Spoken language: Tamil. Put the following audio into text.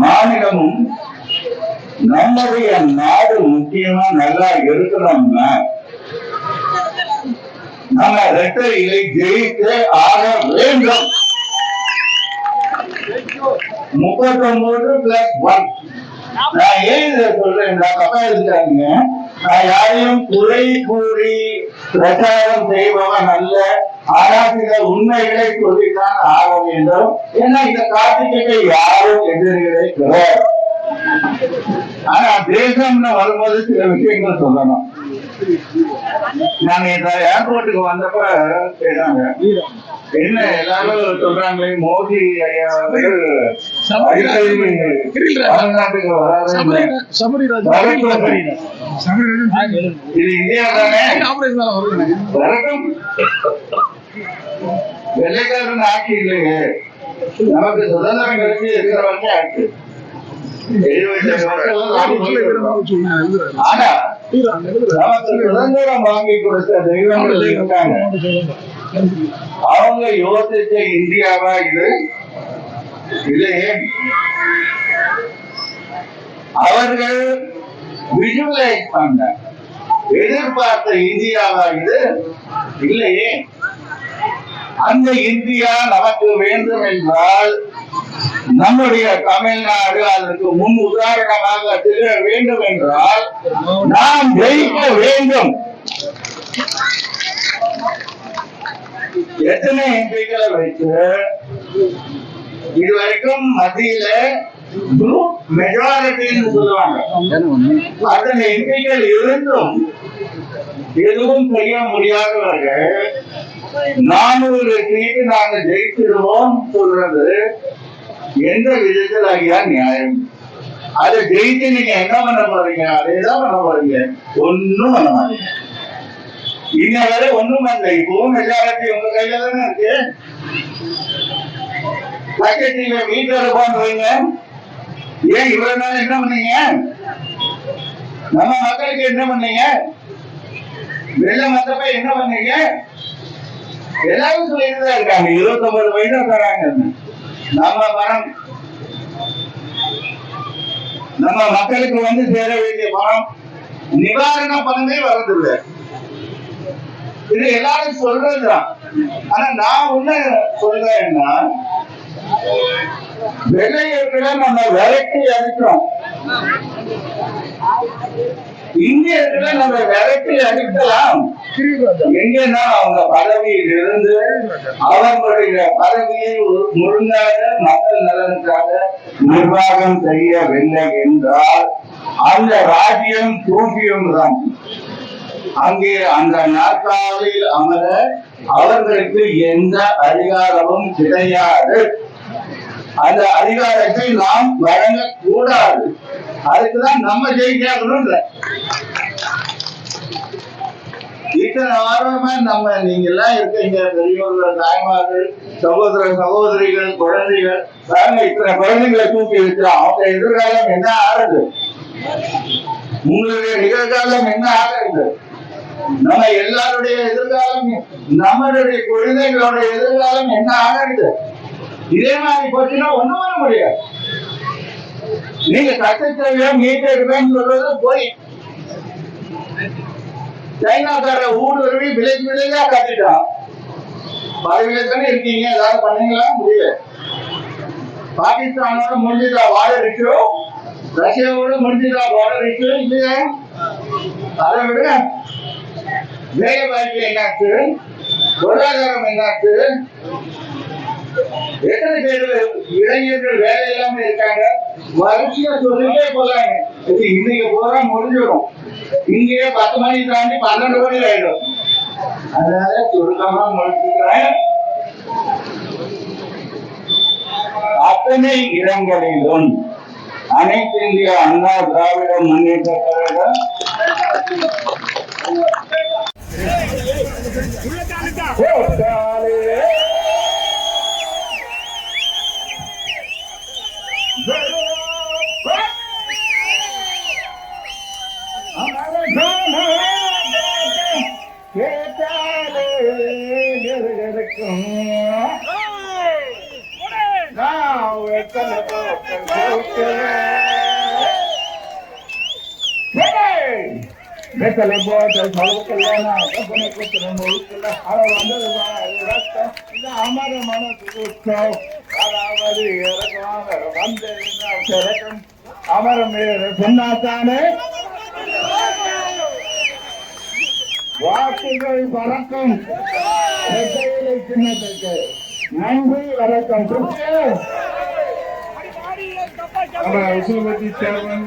மாநிலமும் நம்முடைய நாடு முக்கியமா நல்லா இருக்கணும்னா நம்ம இரட்டை இலை ஜெயித்து ஆக வேண்டும். 39+1. நான் ஏன் இதை சொல்றேன், தப்பா இருக்காங்க. நான் யாரையும் குறை கூறி பிரச்சாரம் செய்பவன் அல்ல. ஆராய்ச்சியில உண்மைகளை சொல்லித்தான் ஆக வேண்டும். ஏன்னா இந்த காட்டுக்கு யாரும் எதிரிகளே கிடையாது. ஆனா தேசம்னு வரும்போது சில விஷயங்கள் சொல்லணும். நாங்க இந்த ஏர்போர்ட்டுக்கு வந்தப்ப கேட்டாங்க, என்ன எல்லாரும் சொல்றாங்களே மோடி ஐயா தமிழ்நாட்டுக்கு வராது, இது இந்தியா தானே வரட்டும். வெள்ளைக்காரன் ஆட்சி இல்லையே, நமக்கு சுதந்திரம் கிடைச்சி இருக்கிற வரைக்கும் ஆட்சி. ஆனா நமக்கு சுதந்திரம் வாங்கி கொடுத்த தெய்வங்கள் இருக்காங்க. அவங்க யோசிச்ச இந்தியாவா இது? இல்லையே. அவர்கள் விஜுவலைஸ் பண்ண எதிர்பார்த்த இந்தியாவா இது? இல்லையே. அந்த இந்தியா நமக்கு வேண்டும் என்றால் நம்முடைய தமிழ்நாடு அதற்கு முன் உதாரணமாக திகழ வேண்டும் என்றால் நாம் ஜெயிக்க வேண்டும். எத்தனை எம்பிக்களை வைத்து இதுவரைக்கும் மத்தியில மெஜாரிட்டின்னு சொல்லுவாங்க, அத்தனை எம்பிக்கள் இருந்தும் எதுவும் செய்ய முடியாதவர்கள் 400 சீட்டு நாங்க ஜெயிச்சிருவோம் சொல்றது எந்த விதத்தில் ஐயா நியாயம்? அதை ஜெயிச்சு நீங்க என்ன பண்ண போறீங்க? அதேதான் பண்ண போறீங்க, ஒன்னும் பண்ண மாட்டீங்க. இன்ன வரை ஒண்ணும் பண்ணல. இப்பவும் மெஜாரிட்டி உங்க கையில தானே இருக்கு. நீங்க வீட்டுல இருப்பான்னு வைங்க, ஏன் இவ்வளவு நாள் என்ன பண்ணீங்க? நம்ம மக்களுக்கு என்ன பண்ணீங்க? வெள்ளம் வந்தப்ப என்ன பண்ணீங்க? எல்லாரும் சொல்லிட்டுதான் இருக்காங்க 29 வயசா தராங்க. நம்ம பணம், நம்ம மக்களுக்கு வந்து சேர வேண்டிய பணம், நிவாரண பணமே வரதில்லை. இது எல்லாரும் சொல்றதுதான். ஆனா நான் ஒண்ணு சொல்றேன்னா, வெள்ளையர்களை நம்ம விரட்டி அடிக்கிறோம், இந்தியர்களை நம்ம விரட்டி அடிக்கலாம். எங்கன்னா அவங்க பதவியில் இருந்து அவர்களுடைய பதவியை முழுங்காக மக்கள் நலனுக்காக நிர்வாகம் செய்யவில்லை என்றால் அந்த ராஜ்யம் தூக்கியும் தான். அங்கே அந்த நாற்காலியில் அமர அவர்களுக்கு எந்த அதிகாரமும் கிடையாது. அந்த அதிகாரத்தை நாம் வழங்கக்கூடாது. அதுக்குதான் நம்ம ஜெயிக்கணும். இத்தனை ஆர்வமா நம்ம நீங்க எல்லாம் இருக்கீங்க, பெரியவர்கள், தாய்மார்கள், சகோதர சகோதரிகள், குழந்தைகள், இத்தனை குழந்தைகளை தூக்கி இருக்கிறோம். அவங்க எதிர்காலம் என்ன ஆகுது? உங்களுடைய நிகழ்காலம் என்ன ஆகுது? நம்ம எல்லாருடைய எதிர்காலம், நம்மளுடைய குழந்தைகளுடைய எதிர்காலம் என்ன ஆகுது? இதே மாதிரி போச்சுன்னா ஒண்ணும் பண்ண முடியாது. நீங்க கட்டச்சேவையா மீட்டெடுப்பேன்னு சொல்றது போய் சைனாக்கார ஊடுருவி விலைக்கு விலையா கட்டிட்டான். பதவியில தானே இருக்கீங்க, ஏதாவது பண்ணீங்களா? முடியல. பாகிஸ்தானோட முடிஞ்சுதா பார்டர் இஷ்யூ? ரஷ்யாவோட முடிஞ்சுதா பார்டர் இஷ்யூ? இல்லையா? அதை விட வேலை வாய்ப்பு என்னாச்சு? பொருளாதாரம் என்னாச்சு? எத்தனை பேர் இளைஞர்கள் வேலை இல்லாம இருக்காங்க? வரிசையா சொல்லிட்டே போறாங்க. இன்னைக்கு போறா முடிஞ்சிடும். இங்கேயே 10 மணி தாண்டி 12 மணி ஆயிடும். அதனால சுருக்கமா முடிச்சுக்கிறேன். அத்தனை இடங்களிலும் அனைத்து இந்திய அண்ணா திராவிட முன்னேற்ற கழகம் கேட்டாலே Métale bote, salvo que lana, que pone que tenemos la alabando de la rasta, la amara mano tu gusto, alabari, erakam, rande, erakam, amara mere, sunnatane, வாக்குகள் பறக்கும் வெட்டையிலை சின்னத்துக்கு நன்றி வணக்கம். Our Usavati chairman